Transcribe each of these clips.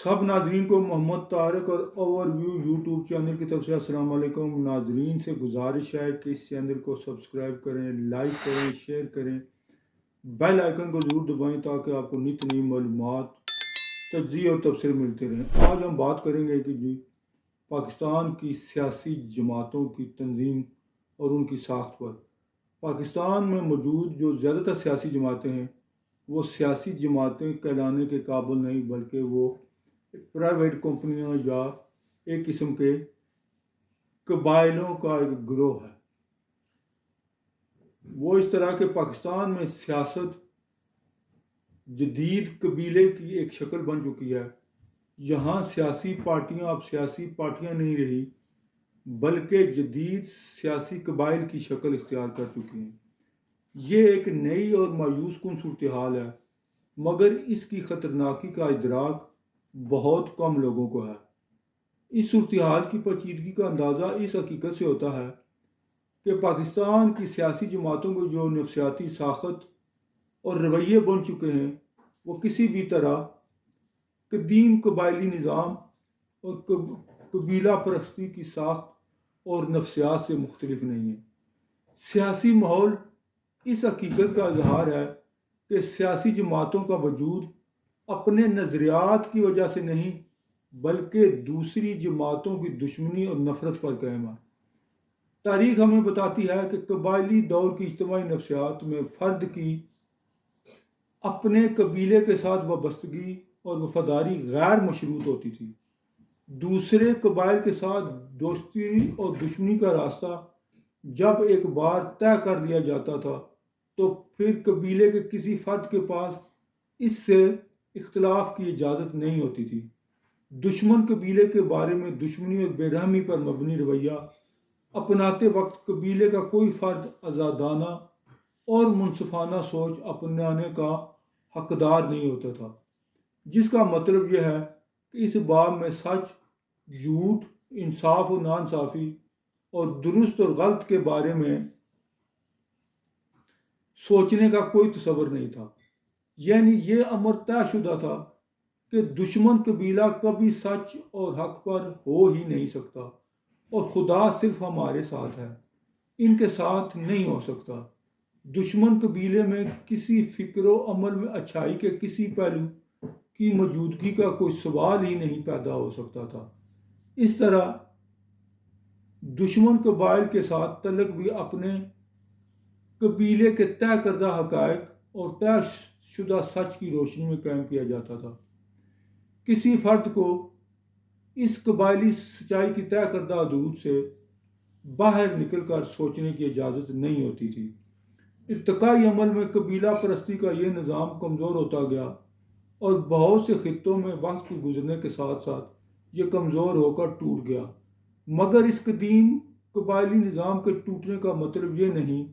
سب ناظرین کو محمد طارق اور اوور ویو یوٹیوب چینل کی طرف سے السلام علیکم۔ ناظرین سے گزارش ہے کہ اس چینل کو سبسکرائب کریں، لائک کریں، شیئر کریں، بیل آئیکن کو ضرور دبائیں تاکہ آپ کو نت نئی معلومات، تجزیے اور تبصرے ملتے رہیں۔ آج ہم بات کریں گے کہ پاکستان کی سیاسی جماعتوں کی تنظیم اور ان کی ساخت پر۔ پاکستان میں موجود جو زیادہ تر سیاسی جماعتیں ہیں وہ سیاسی جماعتیں کہلانے کے قابل نہیں، بلکہ وہ پرائیویٹ کمپنیوں یا ایک قسم کے قبائلوں کا ایک گروہ ہے۔ وہ اس طرح کہ پاکستان میں سیاست جدید قبیلے کی ایک شکل بن چکی ہے۔ یہاں سیاسی پارٹیاں اب سیاسی پارٹیاں نہیں رہی، بلکہ جدید سیاسی قبائل کی شکل اختیار کر چکی ہیں۔ یہ ایک نئی اور مایوس کن صورتحال ہے، مگر اس کی خطرناکی کا ادراک بہت کم لوگوں کو ہے۔ اس صورتحال کی پیچیدگی کا اندازہ اس حقیقت سے ہوتا ہے کہ پاکستان کی سیاسی جماعتوں کو جو نفسیاتی ساخت اور رویے بن چکے ہیں وہ کسی بھی طرح قدیم قبائلی نظام اور قبیلہ پرستی کی ساخت اور نفسیات سے مختلف نہیں ہیں۔ سیاسی ماحول اس حقیقت کا اظہار ہے کہ سیاسی جماعتوں کا وجود اپنے نظریات کی وجہ سے نہیں، بلکہ دوسری جماعتوں کی دشمنی اور نفرت پر قائم ہے۔ تاریخ ہمیں بتاتی ہے کہ قبائلی دور کی اجتماعی نفسیات میں فرد کی اپنے قبیلے کے ساتھ وابستگی اور وفاداری غیر مشروط ہوتی تھی۔ دوسرے قبائل کے ساتھ دوستی اور دشمنی کا راستہ جب ایک بار طے کر لیا جاتا تھا تو پھر قبیلے کے کسی فرد کے پاس اس سے اختلاف کی اجازت نہیں ہوتی تھی۔ دشمن قبیلے کے بارے میں دشمنی اور بے رحمی پر مبنی رویہ اپناتے وقت قبیلے کا کوئی فرد آزادانہ اور منصفانہ سوچ اپنانے کا حقدار نہیں ہوتا تھا، جس کا مطلب یہ ہے کہ اس باب میں سچ، جھوٹ، انصاف و ناانصافی اور درست اور غلط کے بارے میں سوچنے کا کوئی تصور نہیں تھا۔ یعنی یہ امر طے شدہ تھا کہ دشمن قبیلہ کبھی سچ اور حق پر ہو ہی نہیں سکتا، اور خدا صرف ہمارے ساتھ ہے، ان کے ساتھ نہیں ہو سکتا۔ دشمن قبیلے میں کسی فکر و عمل میں اچھائی کے کسی پہلو کی موجودگی کا کوئی سوال ہی نہیں پیدا ہو سکتا تھا۔ اس طرح دشمن قبائل کے ساتھ تعلق بھی اپنے قبیلے کے طے کردہ حقائق اور طے شدہ سچ کی روشنی میں قائم کیا جاتا تھا۔ کسی فرد کو اس قبائلی سچائی کی طے کردہ حدود سے باہر نکل کر سوچنے کی اجازت نہیں ہوتی تھی۔ ارتقائی عمل میں قبیلہ پرستی کا یہ نظام کمزور ہوتا گیا اور بہت سے خطوں میں وقت کے گزرنے کے ساتھ ساتھ یہ کمزور ہو کر ٹوٹ گیا، مگر اس قدیم قبائلی نظام کے ٹوٹنے کا مطلب یہ نہیں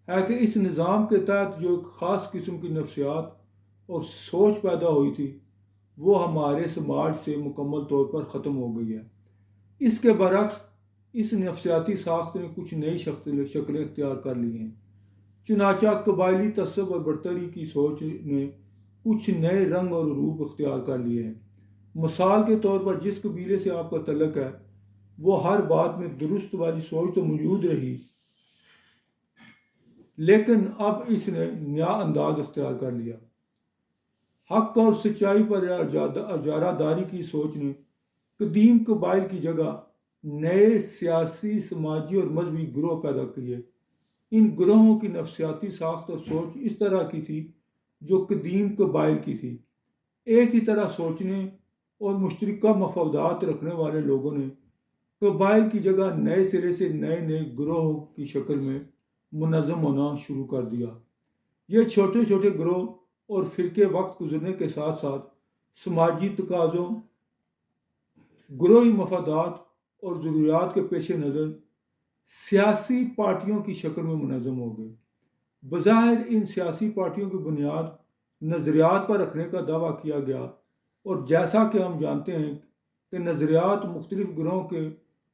ہے کہ اس نظام کے تحت جو ایک خاص قسم کی نفسیات اور سوچ پیدا ہوئی تھی وہ ہمارے سماج سے مکمل طور پر ختم ہو گئی ہے۔ اس کے برعکس اس نفسیاتی ساخت نے کچھ نئی شکلیں اختیار کر لی ہیں۔ چنانچہ قبائلی تعصب اور برتری کی سوچ نے کچھ نئے رنگ اور روپ اختیار کر لیے ہیں۔ مثال کے طور پر جس قبیلے سے آپ کا تعلق ہے وہ ہر بات میں درست والی سوچ تو موجود رہی، لیکن اب اس نے نیا انداز اختیار کر لیا۔ حق اور سچائی پر اجارہ داری کی سوچ نے قدیم قبائل کی جگہ نئے سیاسی، سماجی اور مذہبی گروہ پیدا کیے۔ ان گروہوں کی نفسیاتی ساخت اور سوچ اس طرح کی تھی جو قدیم قبائل کی تھی۔ ایک ہی طرح سوچنے اور مشترکہ مفادات رکھنے والے لوگوں نے قبائل کی جگہ نئے سرے سے نئے گروہوں کی شکل میں منظم ہونا شروع کر دیا۔ یہ چھوٹے چھوٹے گروہ اور فرقے وقت گزرنے کے ساتھ ساتھ سماجی تقاضوں، گروہی مفادات اور ضروریات کے پیش نظر سیاسی پارٹیوں کی شکل میں منظم ہو گئے۔ بظاہر ان سیاسی پارٹیوں کی بنیاد نظریات پر رکھنے کا دعویٰ کیا گیا، اور جیسا کہ ہم جانتے ہیں کہ نظریات مختلف گروہوں کے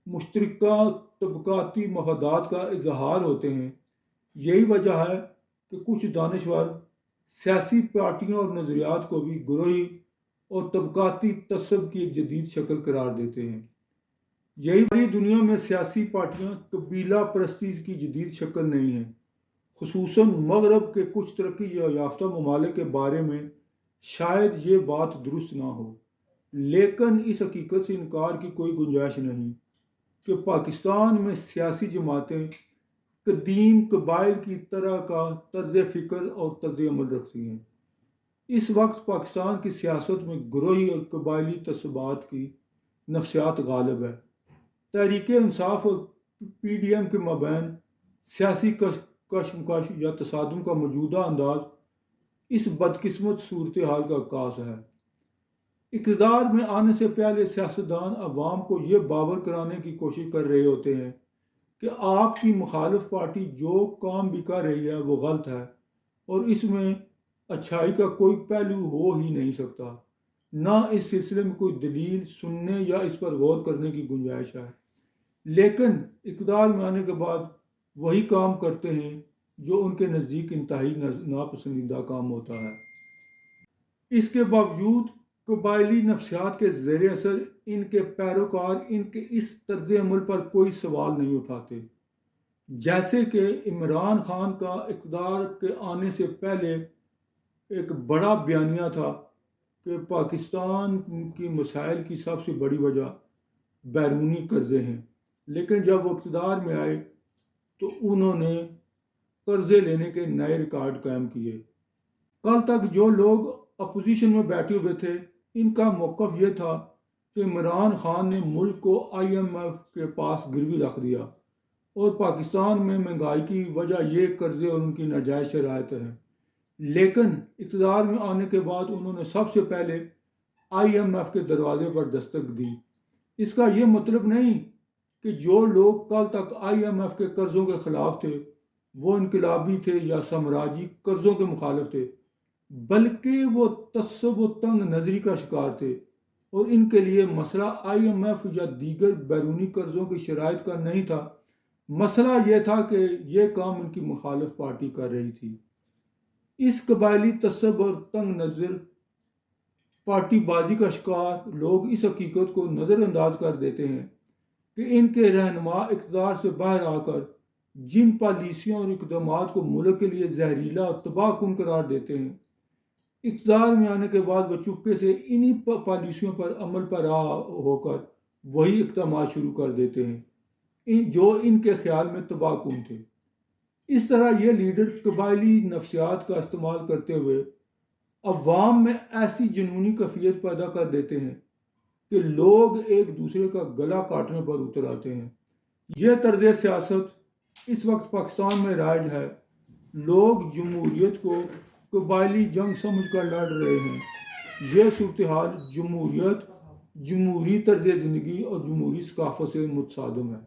مشترکہ طبقاتی مفادات کا اظہار ہوتے ہیں۔ یہی وجہ ہے کہ کچھ دانشور سیاسی پارٹیوں اور نظریات کو بھی گروہی اور طبقاتی تعصب کی ایک جدید شکل قرار دیتے ہیں۔ یہی پوری دنیا میں سیاسی پارٹیاں قبیلہ پرستی کی جدید شکل نہیں ہیں۔ خصوصاً مغرب کے کچھ ترقی یافتہ ممالک کے بارے میں شاید یہ بات درست نہ ہو، لیکن اس حقیقت سے انکار کی کوئی گنجائش نہیں کہ پاکستان میں سیاسی جماعتیں قدیم قبائل کی طرح کا طرز فکر اور طرز عمل رکھتی ہیں۔ اس وقت پاکستان کی سیاست میں گروہی اور قبائلی تعصبات کی نفسیات غالب ہے۔ تحریک انصاف اور پی ڈی ایم کے مابین سیاسی کشمکش یا تصادم کا موجودہ انداز اس بدقسمت صورتحال کا عکاس ہے۔ اقتدار میں آنے سے پہلے سیاستدان عوام کو یہ باور کرانے کی کوشش کر رہے ہوتے ہیں کہ آپ کی مخالف پارٹی جو کام بھی کر رہی ہے وہ غلط ہے اور اس میں اچھائی کا کوئی پہلو ہو ہی نہیں سکتا، نہ اس سلسلے میں کوئی دلیل سننے یا اس پر غور کرنے کی گنجائش ہے۔ لیکن اقتدار میں آنے کے بعد وہی کام کرتے ہیں جو ان کے نزدیک انتہائی ناپسندیدہ کام ہوتا ہے۔ اس کے باوجود قبائلی نفسیات کے زیر اثر ان کے پیروکار ان کے اس طرز عمل پر کوئی سوال نہیں اٹھاتے۔ جیسے کہ عمران خان کا اقتدار کے آنے سے پہلے ایک بڑا بیانیہ تھا کہ پاکستان کی مسائل کی سب سے بڑی وجہ بیرونی قرضے ہیں، لیکن جب وہ اقتدار میں آئے تو انہوں نے قرضے لینے کے نئے ریکارڈ قائم کیے۔ کل تک جو لوگ اپوزیشن میں بیٹھے ہوئے تھے ان کا موقف یہ تھا کہ عمران خان نے ملک کو آئی ایم ایف کے پاس گروی رکھ دیا اور پاکستان میں مہنگائی کی وجہ یہ قرضے اور ان کی ناجائز شرائط ہیں۔ لیکن اقتدار میں آنے کے بعد انہوں نے سب سے پہلے آئی ایم ایف کے دروازے پر دستک دی۔ اس کا یہ مطلب نہیں کہ جو لوگ کل تک آئی ایم ایف کے قرضوں کے خلاف تھے وہ انقلابی تھے یا سامراجی قرضوں کے مخالف تھے، بلکہ وہ تعصب و تنگ نظری کا شکار تھے اور ان کے لیے مسئلہ آئی ایم ایف یا دیگر بیرونی قرضوں کی شرائط کا نہیں تھا، مسئلہ یہ تھا کہ یہ کام ان کی مخالف پارٹی کر رہی تھی۔ اس قبائلی تعصب اور تنگ نظر پارٹی بازی کا شکار لوگ اس حقیقت کو نظر انداز کر دیتے ہیں کہ ان کے رہنما اقتدار سے باہر آ کر جن پالیسیوں اور اقدامات کو ملک کے لیے زہریلا اور تباہ کن قرار دیتے ہیں، اقتدار میں آنے کے بعد وہ چپکے سے انہی پالیسیوں پر عمل پیرا ہو کر وہی اقدامات شروع کر دیتے ہیں جو ان کے خیال میں تباہ کن تھے۔ اس طرح یہ لیڈر قبائلی نفسیات کا استعمال کرتے ہوئے عوام میں ایسی جنونی کیفیت پیدا کر دیتے ہیں کہ لوگ ایک دوسرے کا گلا کاٹنے پر اتر آتے ہیں۔ یہ طرز سیاست اس وقت پاکستان میں رائج ہے۔ لوگ جمہوریت کو قبائلی جنگ سمجھ کر لڑ رہے ہیں۔ یہ صورتحال جمہوریت، جمہوری طرز زندگی اور جمہوری ثقافت سے متصادم ہے۔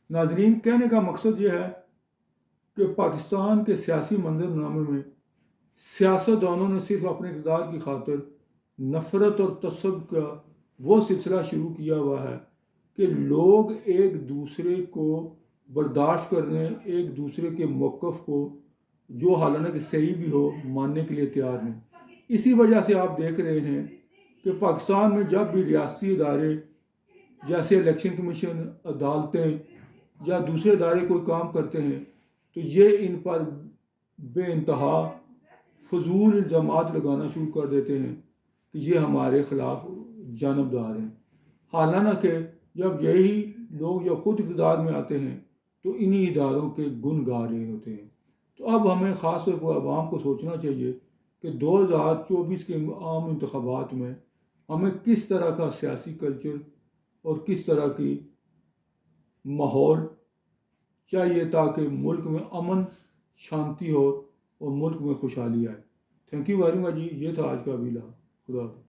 ناظرین، کہنے کا مقصد یہ ہے کہ پاکستان کے سیاسی منظر نامے میں سیاستدانوں نے صرف اپنے اقتدار کی خاطر نفرت اور تعصب کا وہ سلسلہ شروع کیا ہوا ہے کہ لوگ ایک دوسرے کو برداشت کرنے، ایک دوسرے کے موقف کو جو حالانہ کہ صحیح بھی ہو ماننے کے لیے تیار نہیں۔ اسی وجہ سے آپ دیکھ رہے ہیں کہ پاکستان میں جب بھی ریاستی ادارے جیسے الیکشن کمیشن، عدالتیں یا دوسرے ادارے کوئی کام کرتے ہیں تو یہ ان پر بے انتہا فضول الزامات لگانا شروع کر دیتے ہیں کہ یہ ہمارے خلاف جانبدار ہیں، حالانہ کہ جب یہی لوگ جو خود اقتدار میں آتے ہیں تو انہی اداروں کے گن گا رہے ہوتے ہیں۔ تو اب ہمیں خاص طور پر عوام کو سوچنا چاہیے کہ 2024 کے عام انتخابات میں ہمیں کس طرح کا سیاسی کلچر اور کس طرح کی ماحول چاہیے تاکہ ملک میں امن شانتی ہو اور ملک میں خوشحالی آئے۔ تھینک یو ویری مچ جی، یہ تھا آج کا ویلا۔ خدا حافظ۔